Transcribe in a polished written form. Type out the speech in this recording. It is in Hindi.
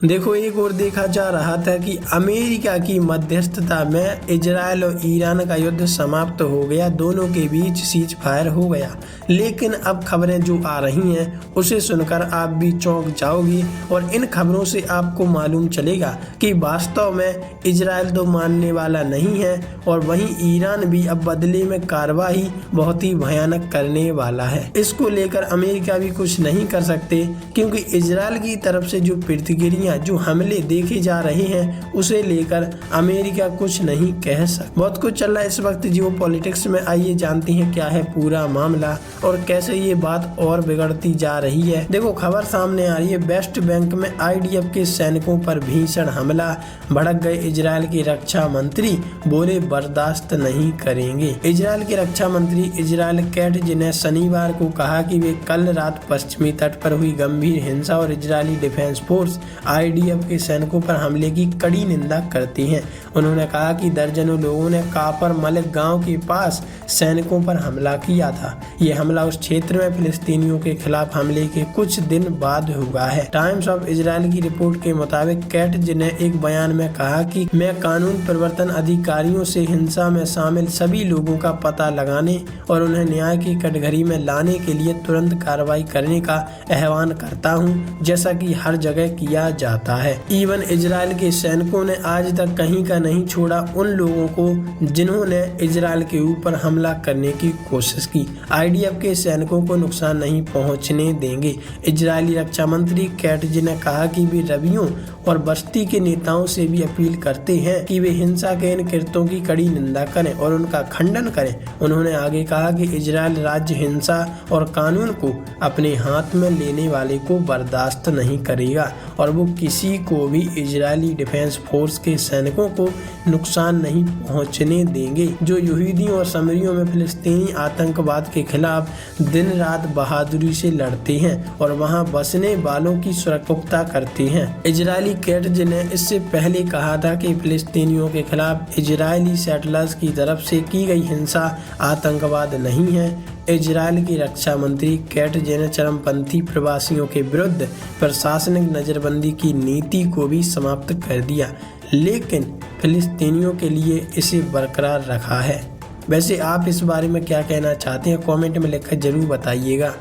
देखो, एक और देखा जा रहा था कि अमेरिका की मध्यस्थता में इजराइल और ईरान का युद्ध समाप्त हो गया, दोनों के बीच सीज फायर हो गया। लेकिन अब खबरें जो आ रही हैं उसे सुनकर आप भी चौंक जाओगी और इन खबरों से आपको मालूम चलेगा कि वास्तव में इजराइल तो मानने वाला नहीं है और वहीं ईरान भी अब बदले में कार्रवाई बहुत ही भयानक करने वाला है। इसको लेकर अमेरिका भी कुछ नहीं कर सकते, क्योंकि इजराइल की तरफ से जो प्रतिक्रिया जो हमले देखे जा रहे हैं उसे लेकर अमेरिका कुछ नहीं कह सकता। बहुत कुछ चल रहा है इस वक्त जियो पॉलिटिक्स में। आइए जानते हैं क्या है पूरा मामला और कैसे ये बात और बिगड़ती जा रही है। देखो, खबर सामने आ रही है, वेस्ट बैंक में आईडीएफ के सैनिकों पर भीषण हमला, भड़क गए इजराइल के रक्षा मंत्री, बोले बर्दाश्त नहीं करेंगे। इजराइल के रक्षा मंत्री इजराइल कैट्ज ने शनिवार को कहा कि वे कल रात पश्चिमी तट पर हुई गंभीर हिंसा और इजरायली डिफेंस फोर्स आईडीएफ के सैनिकों पर हमले की कड़ी निंदा करती हैं। उन्होंने कहा कि दर्जनों लोगों ने कापर मलिक गांव के पास सैनिकों पर हमला किया था। ये हमला उस क्षेत्र में फिलिस्तीनियों के खिलाफ हमले के कुछ दिन बाद हुआ है। टाइम्स ऑफ इजराइल की रिपोर्ट के मुताबिक कैट्ज ने एक बयान में कहा कि मैं कानून प्रवर्तन अधिकारियों से हिंसा में शामिल सभी लोगों का पता लगाने और उन्हें न्याय की कटघरे में लाने के लिए तुरंत कार्रवाई करने का आह्वान करता हूं, जैसा कि हर जगह किया जाता है। इवन इजराइल के सैनिकों ने आज तक कहीं का नहीं छोड़ा उन लोगों को जिन्होंने इजराइल के ऊपर हमला करने की कोशिश की। आईडीएफ के सैनिकों को नुकसान नहीं पहुंचने देंगे। इजरायली रक्षा मंत्री कैट्ज ने कहा कि वे रबियों और बस्ती के नेताओं से भी अपील करते हैं कि वे हिंसा के इन कृत्यों की कड़ी निंदा करें और उनका खंडन करें। उन्होंने आगे कहा कि इजराइल राज्य हिंसा और कानून को अपने हाथ में लेने वाले को बर्दाश्त नहीं करेगा और वो किसी को भी इजरायली डिफेंस फोर्स के सैनिकों को नुकसान नहीं पहुंचने देंगे, जो यहूदियों और समरियों में फिलिस्तीनी आतंकवाद के खिलाफ दिन रात बहादुरी से लड़ते हैं और वहां बसने वालों की सुरक्षा पुख्ता करते हैं। इजरायली कैट्ज ने इससे पहले कहा था कि फिलिस्तीनियों के खिलाफ इजरायली सेटलर्स की तरफ से की गई हिंसा आतंकवाद नहीं है। इजराइल की रक्षा मंत्री कैट्ज ने चरमपंथी प्रवासियों के विरुद्ध प्रशासनिक नजरबंदी की नीति को भी समाप्त कर दिया, लेकिन फिलिस्तीनियों के लिए इसे बरकरार रखा है। वैसे आप इस बारे में क्या कहना चाहते हैं, कमेंट में लिखकर जरूर बताइएगा।